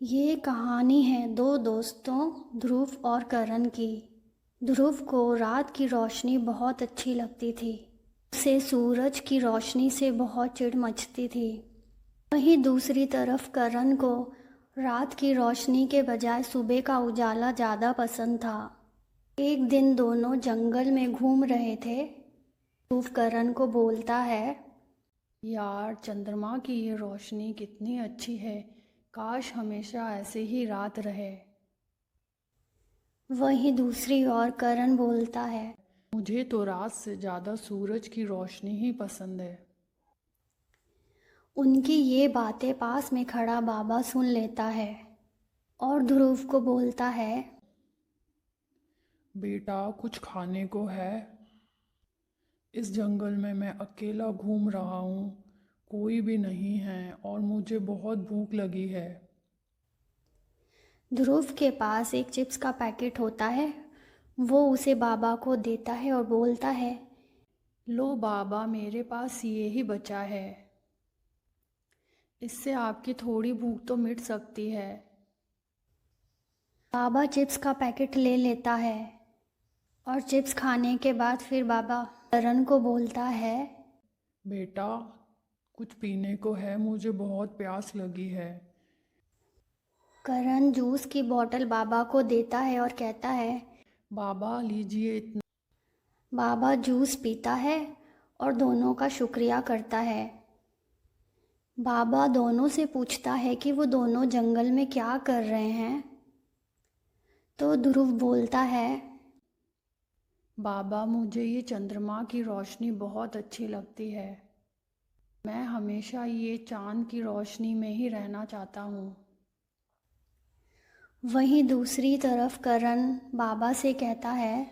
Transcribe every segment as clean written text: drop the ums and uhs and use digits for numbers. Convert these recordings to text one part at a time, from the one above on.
ये कहानी है दो दोस्तों ध्रुव और करण की। ध्रुव को रात की रोशनी बहुत अच्छी लगती थी। उसे सूरज की रोशनी से बहुत चिढ़ मचती थी। वहीं दूसरी तरफ करण को रात की रोशनी के बजाय सुबह का उजाला ज़्यादा पसंद था। एक दिन दोनों जंगल में घूम रहे थे। ध्रुव करण को बोलता है, यार, चंद्रमा की ये रोशनी कितनी अच्छी है। काश हमेशा ऐसे ही रात रहे। वहीं दूसरी ओर करण बोलता है, मुझे तो रात से ज़्यादा सूरज की रोशनी ही पसंद है। उनकी ये बातें पास में खड़ा बाबा सुन लेता है और ध्रुव को बोलता है, बेटा, कुछ खाने को है? इस जंगल में मैं अकेला घूम रहा हूँ, कोई भी नहीं है और मुझे बहुत भूख लगी है। ध्रुव के पास एक चिप्स का पैकेट होता है। वो उसे बाबा को देता है और बोलता है, लो बाबा, मेरे पास ये ही बचा है। इससे आपकी थोड़ी भूख तो मिट सकती है। बाबा चिप्स का पैकेट ले लेता है और चिप्स खाने के बाद फिर बाबा करण को बोलता है, बेटा, कुछ पीने को है? मुझे बहुत प्यास लगी है। करण जूस की बोतल बाबा को देता है और कहता है, बाबा, लीजिए इतना। बाबा जूस पीता है और दोनों का शुक्रिया करता है। बाबा दोनों से पूछता है कि वो दोनों जंगल में क्या कर रहे हैं। तो ध्रुव बोलता है, बाबा, मुझे ये चंद्रमा की रोशनी बहुत अच्छी लगती है। मैं हमेशा ये चांद की रोशनी में ही रहना चाहता हूँ। वहीं दूसरी तरफ करण बाबा से कहता है,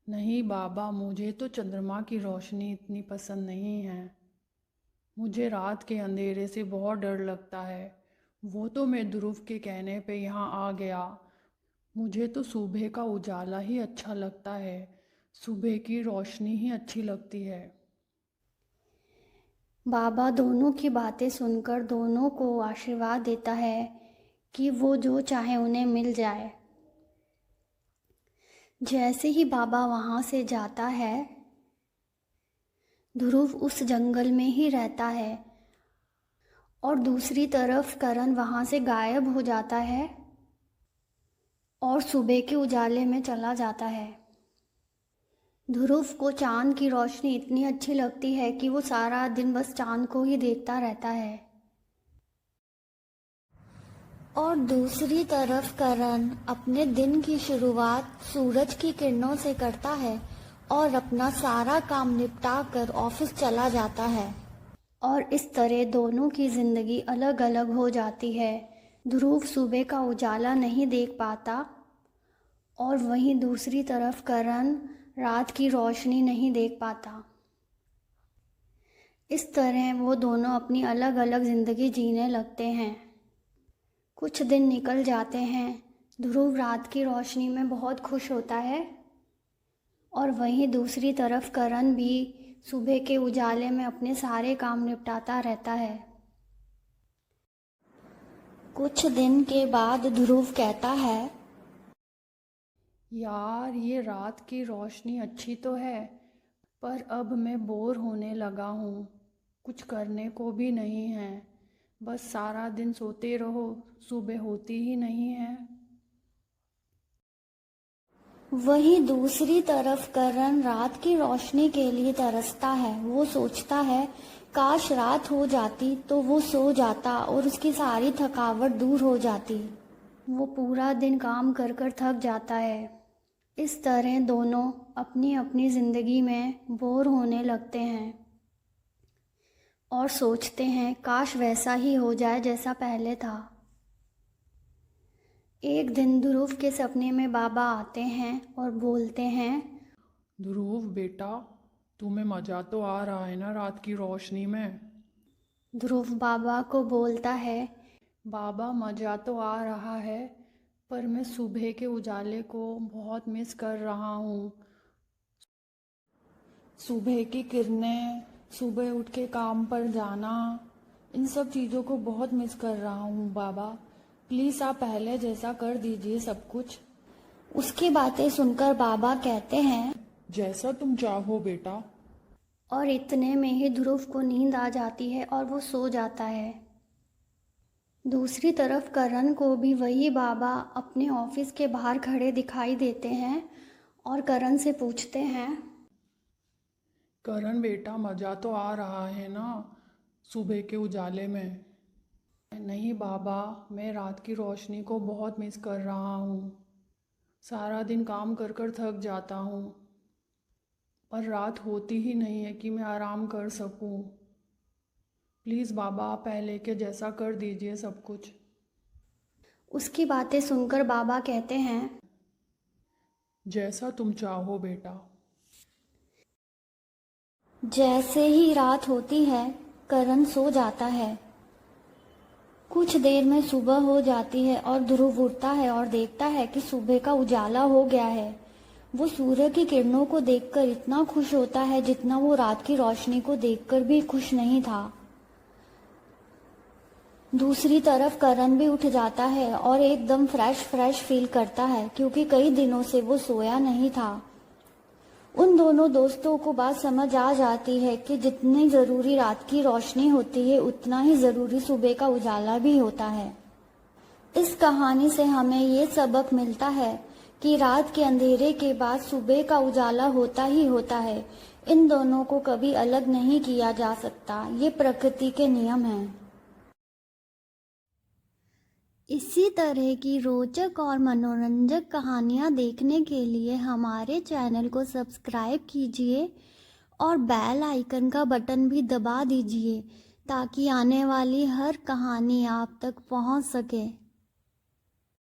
नहीं बाबा, मुझे तो चंद्रमा की रोशनी इतनी पसंद नहीं है। मुझे रात के अंधेरे से बहुत डर लगता है। वो तो मैं ध्रुव के कहने पे यहाँ आ गया। मुझे तो सुबह का उजाला ही अच्छा लगता है। सुबह की रोशनी ही अच्छी लगती है। बाबा दोनों की बातें सुनकर दोनों को आशीर्वाद देता है कि वो जो चाहे उन्हें मिल जाए। जैसे ही बाबा वहाँ से जाता है, ध्रुव उस जंगल में ही रहता है और दूसरी तरफ करण वहाँ से गायब हो जाता है और सुबह के उजाले में चला जाता है। ध्रुव को चांद की रोशनी इतनी अच्छी लगती है कि वो सारा दिन बस चांद को ही देखता रहता है। और दूसरी तरफ करण अपने दिन की शुरुआत सूरज की किरणों से करता है और अपना सारा काम निपटा कर ऑफिस चला जाता है। और इस तरह दोनों की ज़िंदगी अलग अलग हो जाती है। ध्रुव सुबह का उजाला नहीं देख पाता और वहीं दूसरी तरफ करण रात की रोशनी नहीं देख पाता। इस तरह वो दोनों अपनी अलग अलग ज़िंदगी जीने लगते हैं। कुछ दिन निकल जाते हैं। ध्रुव रात की रोशनी में बहुत खुश होता है और वहीं दूसरी तरफ करण भी सुबह के उजाले में अपने सारे काम निपटाता रहता है। कुछ दिन के बाद ध्रुव कहता है, यार, ये रात की रोशनी अच्छी तो है, पर अब मैं बोर होने लगा हूँ। कुछ करने को भी नहीं है। बस सारा दिन सोते रहो, सुबह होती ही नहीं है। वहीं दूसरी तरफ करण रात की रोशनी के लिए तरसता है। वो सोचता है, काश रात हो जाती तो वो सो जाता और उसकी सारी थकावट दूर हो जाती। वो पूरा दिन काम कर कर थक जाता है। इस तरह दोनों अपनी अपनी ज़िंदगी में बोर होने लगते हैं और सोचते हैं काश वैसा ही हो जाए जैसा पहले था। एक दिन ध्रुव के सपने में बाबा आते हैं और बोलते हैं, ध्रुव बेटा, तुम्हें मज़ा तो आ रहा है ना रात की रोशनी में? ध्रुव बाबा को बोलता है, बाबा, मज़ा तो आ रहा है, पर मैं सुबह के उजाले को बहुत मिस कर रहा हूँ। सुबह की किरणें, सुबह उठ के काम पर जाना, इन सब चीज़ों को बहुत मिस कर रहा हूँ बाबा। प्लीज़ आप पहले जैसा कर दीजिए सब कुछ। उसकी बातें सुनकर बाबा कहते हैं, जैसा तुम चाहो बेटा। और इतने में ही ध्रुव को नींद आ जाती है और वो सो जाता है। दूसरी तरफ करण को भी वही बाबा अपने ऑफिस के बाहर खड़े दिखाई देते हैं और करण से पूछते हैं, करण बेटा, मज़ा तो आ रहा है ना सुबह के उजाले में? नहीं बाबा, मैं रात की रोशनी को बहुत मिस कर रहा हूँ। सारा दिन काम कर कर थक जाता हूँ, पर रात होती ही नहीं है कि मैं आराम कर सकूँ। प्लीज़ बाबा, आप पहले के जैसा कर दीजिए सब कुछ। उसकी बातें सुनकर बाबा कहते हैं, जैसा तुम चाहो बेटा। जैसे ही रात होती है करण सो जाता है। कुछ देर में सुबह हो जाती है और ध्रुव उठता है और देखता है कि सुबह का उजाला हो गया है। वो सूर्य की किरणों को देखकर इतना खुश होता है जितना वो रात की रोशनी को देखकर भी खुश नहीं था। दूसरी तरफ करण भी उठ जाता है और एकदम फ्रेश फील करता है क्योंकि कई दिनों से वो सोया नहीं था। उन दोनों दोस्तों को बात समझ आ जाती है कि जितनी ज़रूरी रात की रोशनी होती है उतना ही ज़रूरी सुबह का उजाला भी होता है। इस कहानी से हमें ये सबक मिलता है कि रात के अंधेरे के बाद सुबह का उजाला होता ही होता है। इन दोनों को कभी अलग नहीं किया जा सकता, ये प्रकृति के नियम हैं। इसी तरह की रोचक और मनोरंजक कहानियाँ देखने के लिए हमारे चैनल को सब्सक्राइब कीजिए और बेल आइकन का बटन भी दबा दीजिए ताकि आने वाली हर कहानी आप तक पहुँच सके।